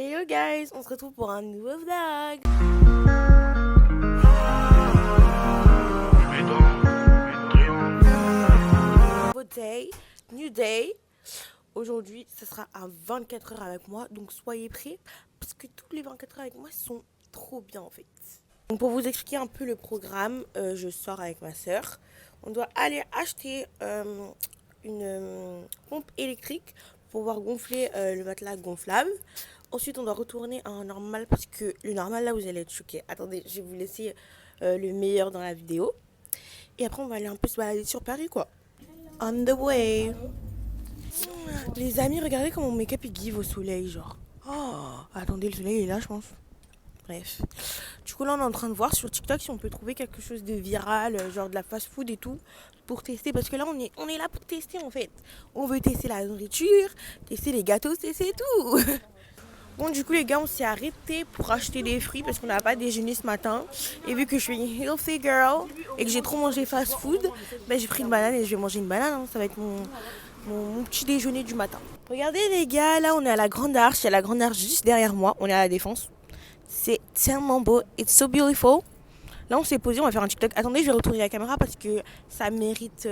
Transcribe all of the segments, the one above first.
Hello guys, on se retrouve pour un nouveau vlog. Nouveau day, new day. Aujourd'hui, ce sera à 24 heures avec moi, donc soyez prêts parce que toutes les 24 heures avec moi sont trop bien en fait. Donc pour vous expliquer un peu le programme, je sors avec ma soeur. On doit aller acheter une pompe électrique pour pouvoir gonfler le matelas gonflable. Ensuite, on doit retourner à un normal parce que le normal, là, vous allez être choqués. Attendez, je vais vous laisser le meilleur dans la vidéo. Et après, on va aller un peu se balader sur Paris, quoi. On the way. Les amis, regardez comment mon make-up il give au soleil, genre. Oh, attendez, le soleil est là, je pense. Bref. Du coup, là, on est en train de voir sur TikTok si on peut trouver quelque chose de viral, genre de la fast-food et tout, pour tester. Parce que là, on est là pour tester, en fait. On veut tester la nourriture, tester les gâteaux, tester tout. Bon, du coup, les gars, on s'est arrêté pour acheter des fruits parce qu'on n'a pas déjeuné ce matin. Et vu que je suis une healthy girl et que j'ai trop mangé fast food, ben, j'ai pris une banane et je vais manger une banane. Hein. Ça va être mon petit déjeuner du matin. Regardez, les gars, là, on est à la Grande Arche. Il y a la Grande Arche juste derrière moi. On est à la Défense. C'est tellement beau. It's so beautiful. Là, on s'est posé. On va faire un TikTok. Attendez, je vais retourner la caméra parce que ça mérite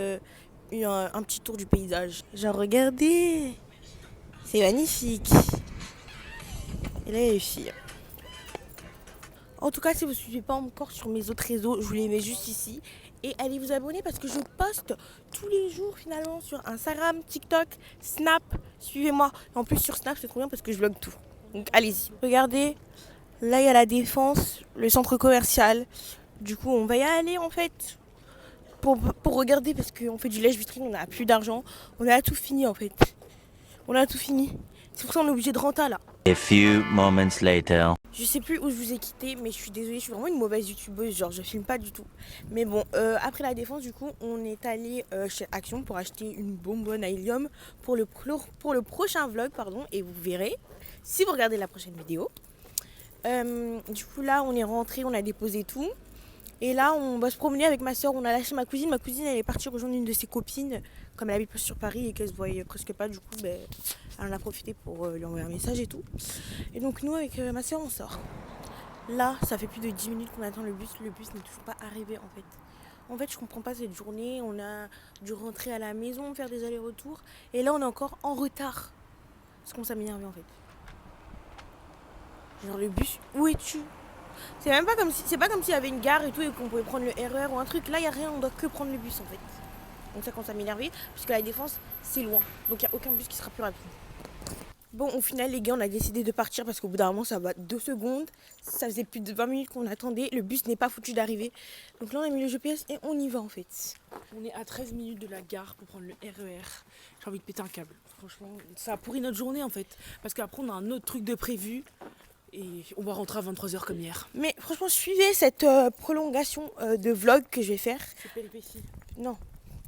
un petit tour du paysage. Genre, regardez. C'est magnifique. Et là, les filles. En tout cas, si vous ne suivez pas encore sur mes autres réseaux, je vous les mets juste ici. Et allez vous abonner parce que je poste tous les jours finalement sur Instagram, TikTok, Snap. Suivez-moi. En plus sur Snap, c'est trop bien parce que je vlog tout. Donc allez-y. Regardez, là il y a la Défense, le centre commercial. Du coup, on va y aller en fait pour regarder parce qu'on fait du lèche-vitrine, on n'a plus d'argent. On a tout fini en fait. On a tout fini. C'est pour ça qu'on est obligé de rentrer là. A few moments later. Je sais plus où je vous ai quitté, mais je suis désolée, je suis vraiment une mauvaise youtubeuse, genre je filme pas du tout. Mais bon, après la Défense, du coup, on est allé chez Action pour acheter une bonbonne à hélium pour le prochain vlog, pardon, et vous verrez si vous regardez la prochaine vidéo. Du coup, là, on est rentré, on a déposé tout. Et là, on va se promener avec ma soeur. On a lâché ma cousine. Ma cousine, elle est partie rejoindre une de ses copines. Comme elle habite plus sur Paris et qu'elle se voyait presque pas, du coup, ben, elle en a profité pour lui envoyer un message et tout. Et donc, nous, avec ma soeur, on sort. Là, ça fait plus de 10 minutes qu'on attend le bus. Le bus n'est toujours pas arrivé, en fait. En fait, je comprends pas cette journée. On a dû rentrer à la maison, faire des allers-retours. Et là, on est encore en retard. Parce qu'on s'est énervé, en fait. Genre, le bus, où es-tu? C'est même pas comme si, c'est pas comme s'il y avait une gare et tout et qu'on pouvait prendre le RER ou un truc. Là, il y a rien, on doit que prendre le bus en fait. Donc ça commence à m'énerver puisque la Défense, c'est loin. Donc il y a aucun bus qui sera plus rapide. Bon, au final, les gars, on a décidé de partir parce qu'au bout d'un moment, ça va 2 secondes. Ça faisait plus de 20 minutes qu'on attendait. Le bus n'est pas foutu d'arriver. Donc là, on a mis le GPS et on y va en fait. On est à 13 minutes de la gare pour prendre le RER. J'ai envie de péter un câble. Franchement, ça a pourri notre journée en fait. Parce qu'après, on a un autre truc de prévu. Et on va rentrer à 23 h comme hier. Mais franchement, suivez cette prolongation de vlog que je vais faire. C'est péripétie. Non,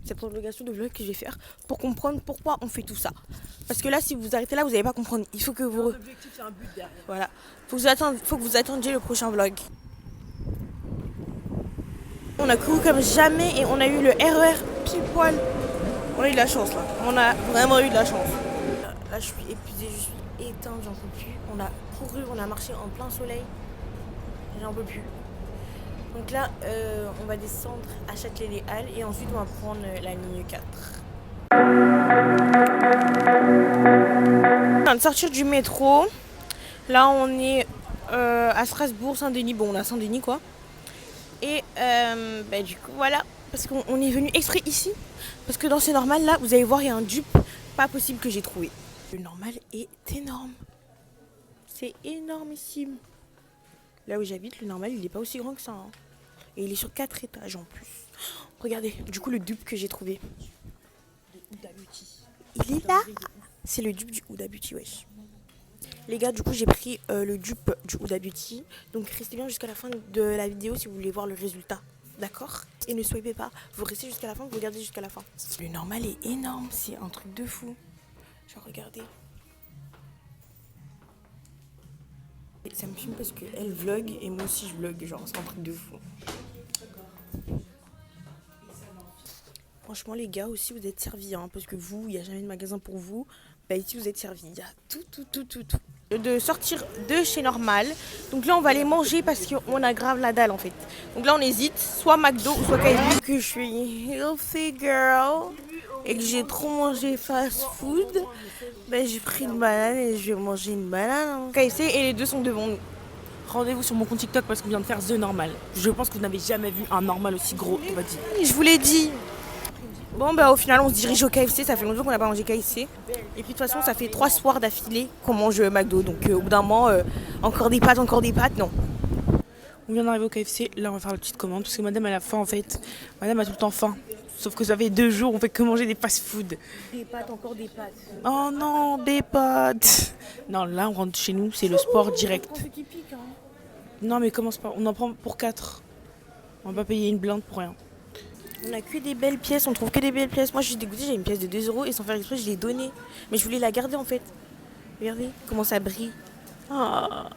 cette prolongation de vlog que je vais faire pour comprendre pourquoi on fait tout ça. Parce que là, si vous arrêtez là, vous n'allez pas comprendre. Il faut que vous... L'objectif, c'est un but derrière. Voilà. Faut que vous attendiez le prochain vlog. On a couru comme jamais et on a eu le RER pile poil. On a eu de la chance là. On a vraiment eu de la chance. Là, je suis épuisée, je suis éteinte, j'en peux plus. On a couru, on a marché en plein soleil. J'en peux plus. Donc là, on va descendre à Châtelet-les-Halles et ensuite on va prendre la ligne 4. On vient de sortir du métro. Là, on est à Strasbourg, Saint-Denis. Bon, on a Saint-Denis quoi. Et bah, du coup, voilà. Parce qu'on est venu exprès ici. Parce que dans ce normal là, vous allez voir, il y a un dupe pas possible que j'ai trouvé. Le normal est énorme. C'est énormissime. Là où j'habite, le normal, il est pas aussi grand que ça. Hein. Et il est sur 4 étages en plus. Regardez, du coup, le dupe que j'ai trouvé. Il est là. C'est le dupe du Huda Beauty, wesh. Les gars, du coup, j'ai pris le dupe du Huda Beauty. Donc, restez bien jusqu'à la fin de la vidéo si vous voulez voir le résultat. D'accord? Et ne swipez pas. Vous restez jusqu'à la fin, vous regardez jusqu'à la fin. Le normal est énorme. C'est un truc de fou. Genre, regardez. Ça me filme parce qu'elle vlog et moi aussi je vlog. Genre, c'est un truc de fou. Franchement, les gars, aussi, vous êtes servis. Hein, parce que vous, il n'y a jamais de magasin pour vous. Bah, ici, vous êtes servis. Il y a tout. de sortir de chez Normal. Donc là on va aller manger parce qu'on a grave la dalle en fait. Donc là on hésite, soit McDo ou soit KFC. Que je suis healthy girl et que j'ai trop mangé fast food, ben j'ai pris une banane et je vais manger une banane. KFC et les deux sont devant nous. Rendez-vous sur mon compte TikTok parce qu'on vient de faire The Normal. Je pense que vous n'avez jamais vu un normal aussi gros, on va dire. Je vous l'ai dit. Bon bah au final on se dirige au KFC, ça fait longtemps qu'on n'a pas mangé KFC. Et puis de toute façon ça fait 3 soirs d'affilée qu'on mange McDo. Donc au bout d'un moment, encore des pâtes, non. On vient d'arriver au KFC, là on va faire la petite commande parce que madame elle a faim en fait. Madame a tout le temps faim. Sauf que ça fait 2 jours, on fait que manger des fast-food. Des pâtes, encore des pâtes. Oh non, des pâtes. Non, là on rentre chez nous, c'est le sport direct. Non mais commence pas, on en prend pour 4. On va pas payer une blinde pour rien. On a que des belles pièces, on trouve que des belles pièces. Moi je suis dégoûtée, j'ai une pièce de 2 € et sans faire exprès je l'ai donnée. Mais je voulais la garder en fait. Regardez comment ça brille. Ah.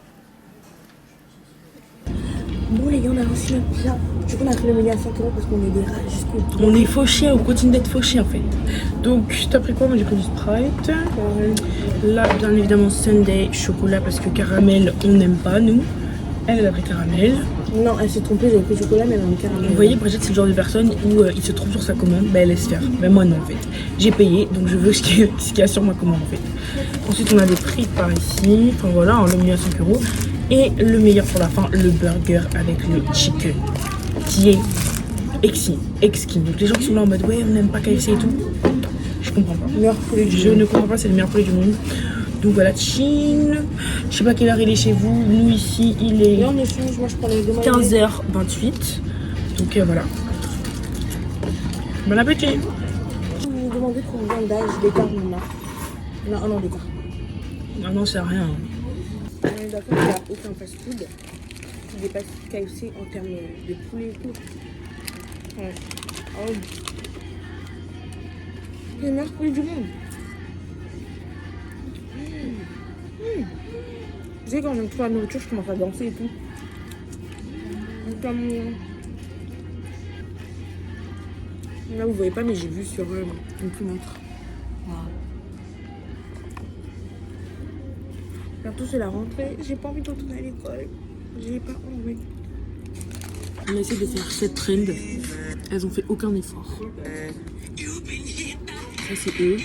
Bon les gars, on a reçu notre pizza. Du coup on a pris le menu à 5 € parce qu'on est des rats jusqu'au bout. On est fauchés, on continue d'être fauchés en fait. Donc t'as pris quoi? Moi j'ai pris du Sprite. Là bien évidemment Sunday chocolat parce que caramel on n'aime pas nous. Elle a pris caramel. Non, elle s'est trompée, j'avais pris chocolat mais elle a mis caramel. Vous voyez, Brigitte c'est le genre de personne où il se trompe sur sa commande, bah elle laisse faire. Mais moi non en fait. J'ai payé donc je veux ce qu'il y a sur ma commande en fait. Ensuite on a des frites par ici. Enfin voilà, le menu à 5 €. Et le meilleur pour la fin, le burger avec le chicken. Qui est exquis. Donc les gens qui sont là en mode ouais on n'aime pas KFC et tout. Je comprends pas. Je ne comprends pas, c'est le meilleur poulet du monde. Donc voilà, Chine. Je sais pas quelle heure il est chez vous. Nous ici, il est 15h28. Donc voilà. Bon appétit. Vous me demandez combien d'âge d'écart on a. On a 1 an d'écart. Non, c'est rien. On est d'accord qu'il n'y a aucun fast-food qui dépasse KFC en termes de poulet et tout. Ouais. Oh. C'est le meilleur poulet du monde. Tu sais, quand j'aime trop la nourriture, je commence à danser et tout. Comme... Là, vous voyez pas, mais j'ai vu sur une plus montre. Voilà. Bientôt, c'est la rentrée. J'ai pas envie de retourner à l'école. J'ai pas envie. On a essayé de faire cette trend. Elles ont fait aucun effort. Ça, c'est eux.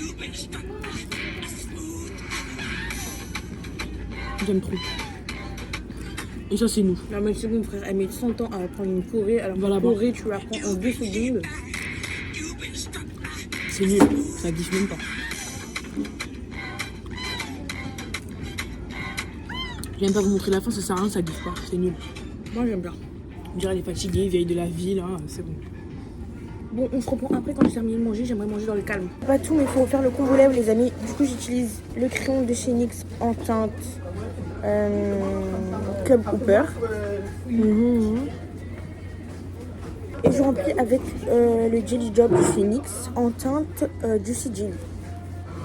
J'aime trop. Et ça c'est nous. Non mais c'est bon frère, elle met 100 ans à apprendre une choré, alors voilà, la choré tu l'apprends en 2 secondes. C'est nul, ça glisse même pas. J'aime pas vous montrer la fin, ça sert à rien, ça glisse pas, c'est nul. Moi j'aime bien. On dirait les fatigués, vieilles de la ville, hein, c'est bon. Bon, on se reprend après quand j'ai terminé de manger, j'aimerais manger dans le calme. Pas tout, mais il faut faire le combo lèvres les amis. Du coup j'utilise le crayon de chez NYX en teinte Club Cooper. Et je remplis avec le Jelly Job de chez NYX en teinte Juicy Jelly.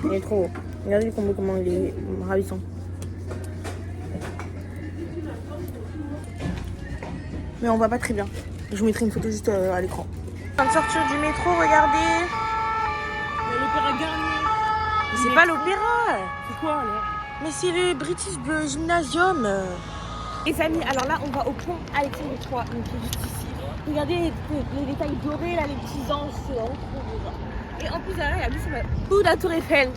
Il est trop beau. Regardez le combo, comment il est ravissant. Mais on voit pas très bien. Je vous mettrai une photo juste à l'écran. On vient de sortir du métro, regardez. L'opéra Garnier. C'est pas l'opéra. C'est quoi alors? Mais c'est le British Gymnasium. Les amis, alors là, on va au pont Alexandre III, donc juste ici. Regardez les détails dorés, là, les petits anges, c'est vraiment trop beau. Et en plus, là, il y a juste la Tour Eiffel.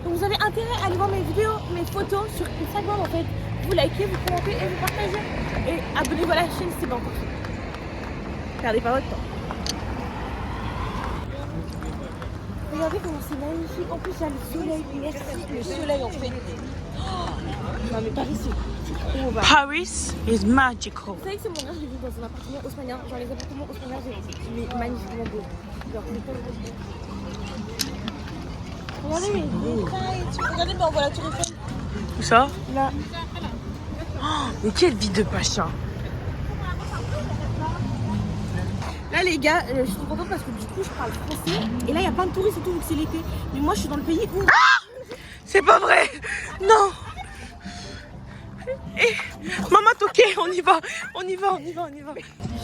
Donc vous avez intérêt à aller voir mes vidéos, mes photos sur Instagram en fait. Vous likez, vous commentez et vous partagez. Et abonnez-vous à la chaîne, c'est pas encore fait. Perdez pas votre temps. Regardez comment c'est magnifique. En plus, il y a le soleil. Merci, le soleil en fait. Non mais Paris c'est trop bas. Paris is magical. Vous savez que c'est mon rêve, j'ai vu dans un appartement haussmannien. Genre les appartements haussmanniens, mais magnifiquement beau. Genre c'est pas regardez les détails. Regardez, mais on voit la Tour Eiffel. Où ça? Là. Oh, mais quelle vie de pacha. Là les gars, je suis trop contente parce que du coup je parle français. Et là il y a plein de touristes et tout vu que c'est l'été. Mais moi je suis dans le pays où... C'est pas vrai. Non. Et... Maman toqué, on y va.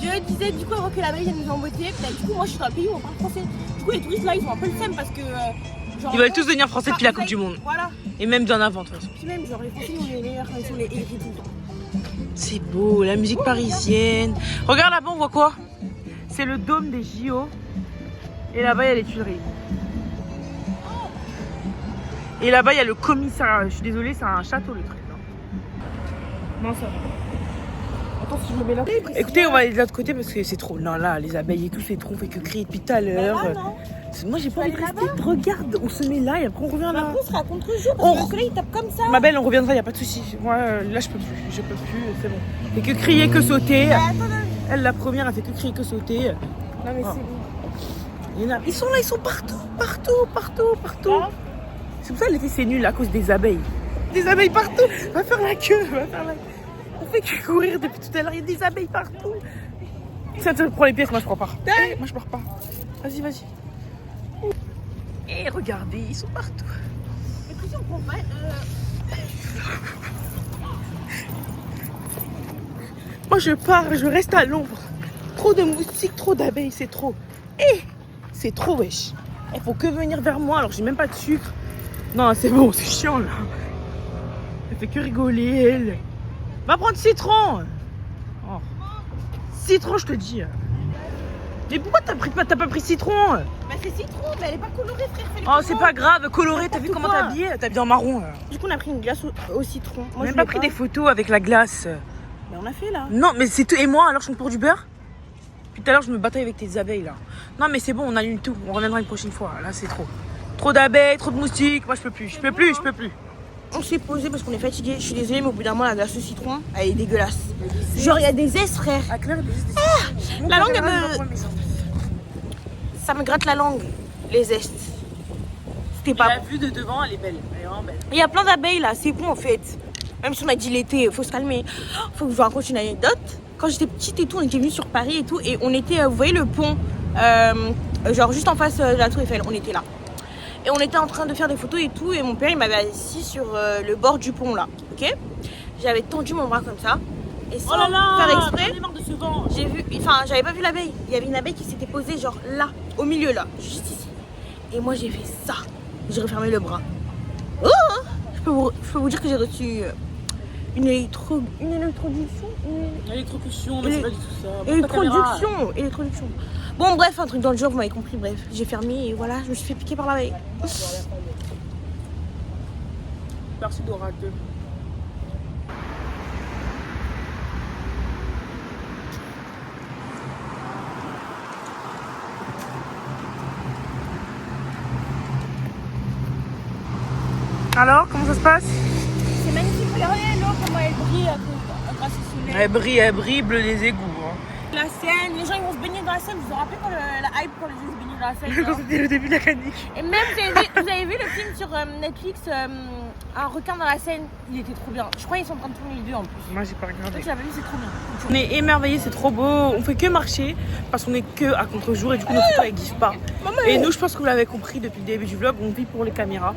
Je disais du coup avant que la Marie vienne nous embêter. Du coup moi je suis dans le pays où on parle français. Du coup les touristes là ils sont un peu le seum parce que Genre, Ils veulent tous devenir français depuis la Coupe du Monde. Voilà. Et même bien avant, de toute façon. Puis même, genre, les Français, on est les meilleurs quand ils sont les écrits tout le temps. C'est beau, la musique parisienne. Regarde là-bas, on voit quoi? C'est le dôme des JO. Et là-bas, il y a les Tuileries. Et là-bas, il y a le commissariat. Je suis désolée, c'est un château le truc. Non, ça va. Attends, si je me mets là. Écoutez, on va aller de l'autre côté parce que c'est trop. Non, là, les abeilles et tout, c'est trop. On fait que crier depuis tout à l'heure. Moi, j'ai pas envie de rester. Regarde, on se met là et après on revient là. On sera contre-jour parce que le soleil tape comme ça. Ma belle, on reviendra, y a pas de souci. Moi, là, je peux plus. Je peux plus, c'est bon. Fait que crier, que sauter. Elle, la première, elle fait que crier, que sauter. Non, mais c'est bon. Ils sont là, ils sont partout. C'est pour ça que l'été, c'est nul à cause des abeilles. Des abeilles partout. Va faire la queue. On fait que courir depuis tout à l'heure. Il y a des abeilles partout. Ça te prend les pièces, moi je pars pas. Moi je pars pas. Vas-y. Et regardez, ils sont partout. Écoutez, on prend pas. Moi je pars, je reste à l'ombre. Trop de moustiques, trop d'abeilles, c'est trop. C'est trop wesh. Il faut que venir vers moi alors j'ai même pas de sucre. Non, c'est bon, c'est chiant là. Elle fait que rigoler, elle. Va prendre citron. Oh. Citron, je te dis. Mais pourquoi t'as pas pris citron? Bah, c'est citron, mais elle est pas colorée, frère. Oh, c'est pas grave, coloré, t'as vu comment t'as habillé? T'as habillé en marron. Du coup, on a pris une glace au citron. On a même pas pris des photos avec la glace. Mais on a fait là. Non, mais c'est tout. Et moi, alors je compte pour du beurre? Puis tout à l'heure, je me bataille avec tes abeilles là. Non, mais c'est bon, on annule tout. On reviendra une prochaine fois. Là, c'est trop. Trop d'abeilles, trop de moustiques. Moi, je peux plus. On s'est posé parce qu'on est fatigué. Je suis désolée, mais au bout d'un moment, la glace au citron, elle est dégueulasse. Genre, il y a des S, frère. Ah, Claire, La langue, elle me. Ça me gratte la langue, les zestes. C'était pas La bon. vue de devant, elle est belle. Elle est vraiment belle. Il y a plein d'abeilles là, c'est bon en fait. Même si on a dit l'été, faut se calmer. Faut que je vous raconte une anecdote. Quand j'étais petite et tout, on était venus sur Paris et tout. Et on était, vous voyez le pont, genre juste en face de la Tour Eiffel, on était là. Et on était en train de faire des photos et tout. Et mon père, il m'avait assis sur le bord du pont là, ok. J'avais tendu mon bras comme ça. Et sans faire exprès, j'ai vu, enfin j'avais pas vu l'abeille. Il y avait une abeille qui s'était posée genre là, au milieu là, juste ici. Et moi j'ai fait ça. J'ai refermé le bras. Oh, je peux vous dire que j'ai reçu une introduction. Électrocution, mais c'est pas du tout ça. Électroduction. Bon bref, un truc dans le genre, vous m'avez compris, bref. J'ai fermé et voilà, je me suis fait piquer par l'abeille. Merci Dora. Alors, comment ça se passe? C'est magnifique, regardez l'eau, comment elle brille grâce au soleil. Elle brille, bleu des égouts. Hein. La Seine, les gens ils vont se baigner dans la Seine. Vous vous rappelez quand la hype quand les gens se baignaient dans la Seine? Quand c'était le début de la canique. Et même, vous avez vu le film sur Netflix, Un requin dans la Seine? Il était trop bien. Je crois qu'ils sont en train de tourner les deux en plus. Moi j'ai pas regardé. Donc j'avais vu, c'est trop bien. On est émerveillés, c'est trop beau. On fait que marcher parce qu'on est que à contre-jour et du coup nos photos elles kiffent pas. Et nous, je pense que vous l'avez compris depuis le début du vlog, on vit pour les caméras.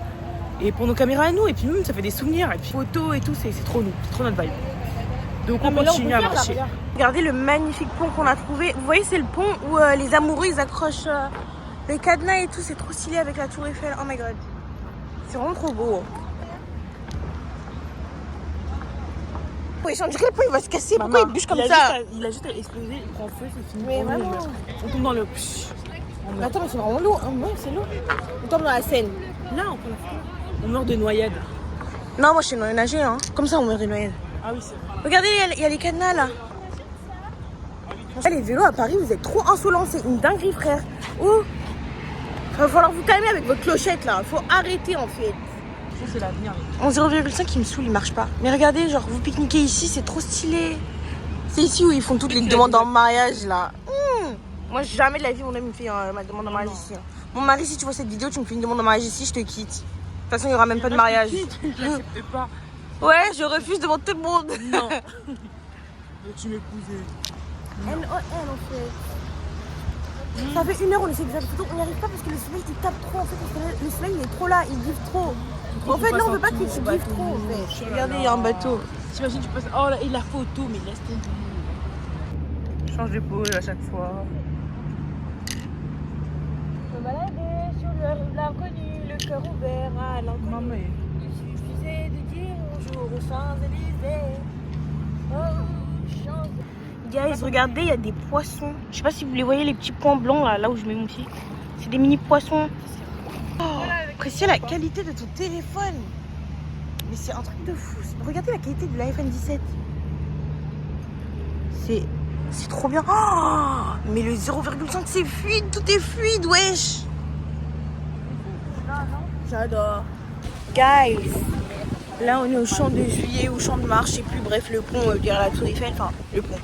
Et pour nos caméras à nous, et puis même ça fait des souvenirs, et puis photos et tout, c'est trop nous, c'est trop notre vibe. Donc on continue à marcher. Regardez le magnifique pont qu'on a trouvé. Vous voyez, c'est le pont où les amoureux ils accrochent les cadenas et tout. C'est trop stylé avec la Tour Eiffel. Oh my god. C'est vraiment trop beau. Oui, on dirait le pont il va se casser. Pourquoi il bûche comme ça? Il a juste à exploser, il prend feu, c'est fini. Mais vraiment. On tombe dans le. Mais attends, mais c'est vraiment l'eau. Non, c'est l'eau. On tombe dans la Seine. Là, on peut la faire. On meurt de noyade. Non, moi je suis nager, hein. Comme ça on meurt de noyade. Ah oui, c'est vrai. Regardez, il y a les cadenas là. Les vélos à Paris, vous êtes trop insolents, c'est une dinguerie, frère. Oh, va falloir vous calmer avec votre clochette là. Faut arrêter en fait. Ça, c'est l'avenir. En 0,5, il me saoule, il marche pas. Mais regardez, genre vous pique-niquez ici, c'est trop stylé. C'est ici où ils font toutes les demandes en mariage là. Moi, jamais de la vie, mon homme me fait ma demande en mariage ici. Mon mari, si tu vois cette vidéo, tu me fais une demande en mariage ici, je te quitte. De toute façon, il n'y aura même pas de mariage. J'accepte pas. Ouais, je refuse devant tout le monde. Non. Tu m'épousais. LOL en fait. Ça fait 1 heure, on essaie de faire des photos, on n'y arrive pas parce que le soleil il tape trop en fait. Parce que le soleil il est trop là, il vive trop. En fait, là on veut pas que tu vives trop en fait. Regardez, il y a un bateau. T'imagines, tu passes. Oh là, et la photo, mais laisse tomber. Je change de pose à chaque fois. Me balader sur le rive l'inconnu, le cœur ouvert à l'inconnu. Maman. Il suffisait de dire bonjour aux Champs-Élysées. Oh, Champs-Élysées. Guys, regardez, il y a des poissons. Je sais pas si vous les voyez, les petits points blancs là où je mets mon pied. C'est des mini poissons. Oh, appréciez la qualité de ton téléphone. Mais c'est un truc de fou. Regardez la qualité de l'iPhone 17. C'est trop bien. Oh, mais le 0,5 c'est fluide, tout est fluide, wesh. J'adore. Guys, là on est au champ de Juillet, au champ de Mars, je sais plus, bref, le pont derrière la Tour Eiffel, enfin le pont,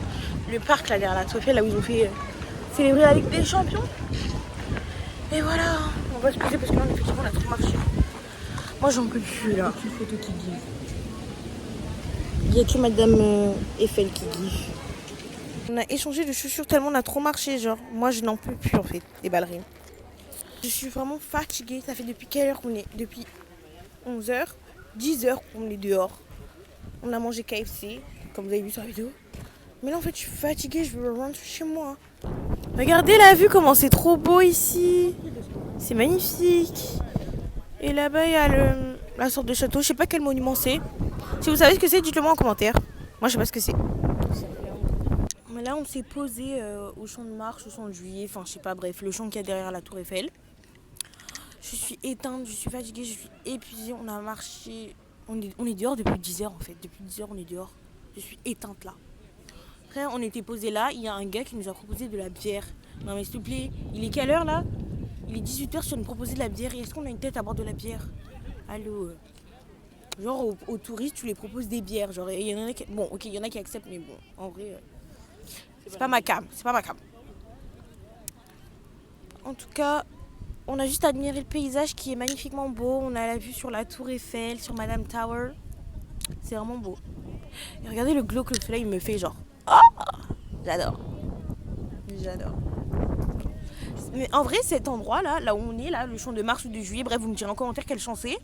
le parc là derrière la Tour Eiffel, là où ils ont fait célébrer la Ligue des Champions. Et voilà, on va se poser parce que là effectivement on a trop marché. Moi j'en peux plus là. Une photo qui dit. Il n'y a que Madame Eiffel qui giffe. On a échangé de chaussures tellement on a trop marché, genre. Moi, je n'en peux plus, en fait, des ballerines. Je suis vraiment fatiguée. Ça fait depuis quelle heure qu'on est? Depuis 11h, 10h qu'on est dehors. On a mangé KFC, comme vous avez vu sur la vidéo. Mais là, en fait, je suis fatiguée. Je veux rentrer chez moi. Regardez la vue, comment c'est trop beau ici. C'est magnifique. Et là-bas, il y a la sorte de château. Je sais pas quel monument c'est. Si vous savez ce que c'est, dites-le moi en commentaire. Moi, je sais pas ce que c'est. Mais là, on s'est posé au champ de Mars, au champ de Juillet, enfin, je sais pas, bref, le champ qu'il y a derrière la Tour Eiffel. Je suis éteinte, je suis fatiguée, je suis épuisée. On a marché. On est dehors depuis 10h en fait. Depuis 10h, on est dehors. Je suis éteinte là. Après, on était posé là. Il y a un gars qui nous a proposé de la bière. Non, mais s'il te plaît, il est quelle heure là? Il est 18h, tu vas nous proposer de la bière. Et est-ce qu'on a une tête à boire de la bière? Allô Genre, aux touristes, tu les proposes des bières. Genre, il y en a qui. Bon, ok, il y en a qui acceptent, mais bon, en vrai. C'est pas ma cam, c'est pas ma cam. En tout cas, on a juste admiré le paysage qui est magnifiquement beau. On a la vue sur la Tour Eiffel, sur Madame Tower. C'est vraiment beau. Et regardez le glow que le soleil me fait, genre. Oh, j'adore. J'adore. Mais en vrai, cet endroit-là, là où on est, là, le champ de Mars ou de Juillet, bref, vous me direz en commentaire quel champ c'est.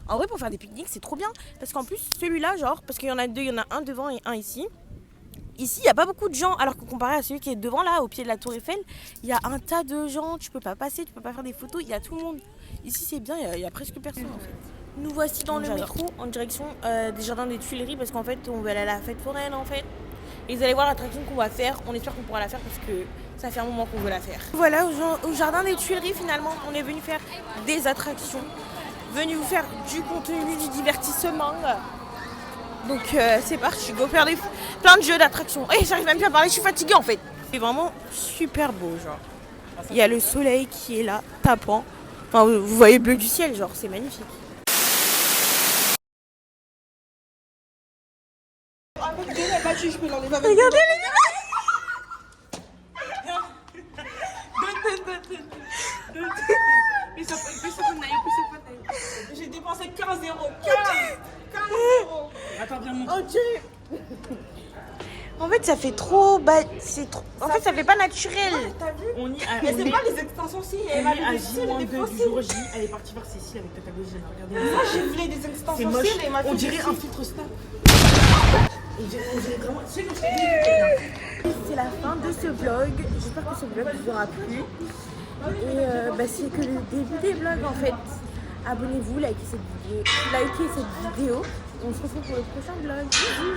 En vrai, pour faire des pique-niques, c'est trop bien. Parce qu'en plus, celui-là, genre, parce qu'il y en a deux, il y en a un devant et un ici. Ici, il n'y a pas beaucoup de gens, alors que comparé à celui qui est devant, là, au pied de la Tour Eiffel, il y a un tas de gens, tu peux pas passer, tu peux pas faire des photos, il y a tout le monde. Ici, c'est bien, il y a presque personne, en fait. Nous voici dans le métro, en direction des jardins des Tuileries, parce qu'en fait, on veut aller à la fête foraine, en fait. Et vous allez voir l'attraction qu'on va faire, on espère qu'on pourra la faire, parce que ça fait un moment qu'on veut la faire. Voilà, au jardin des Tuileries, finalement, on est venu faire des attractions, venu vous faire du contenu, du divertissement. Donc c'est parti, go faire plein de jeux d'attractions. Et j'arrive même plus à parler, je suis fatiguée en fait. C'est vraiment super beau, genre. Il y a le soleil qui est là, tapant. Enfin, vous voyez le bleu du ciel, genre, c'est magnifique. Regardez les gars. J'ai dépensé 15 €. 15 €. Attends, viens mon. Ok. En fait, ça fait trop. C'est trop. En fait, ça fait pas naturel. T'as vu? On y a. Mais c'est pas les extensions si Elle est à J-2 du jour J. Elle est partie voir Cécile avec Tata Gauzy. Regardez. Moi j'ai voulu des C'est extensions moche. cils et ma On fille dirait aussi. un filtre Snap. On dirait vraiment. C'est comme ça. C'est la fin de ce vlog. J'espère que ce vlog vous aura plu. Et c'est que le début des vlogs en fait. Abonnez-vous, likez cette vidéo. Et on se retrouve pour le prochain vlog. Bisous.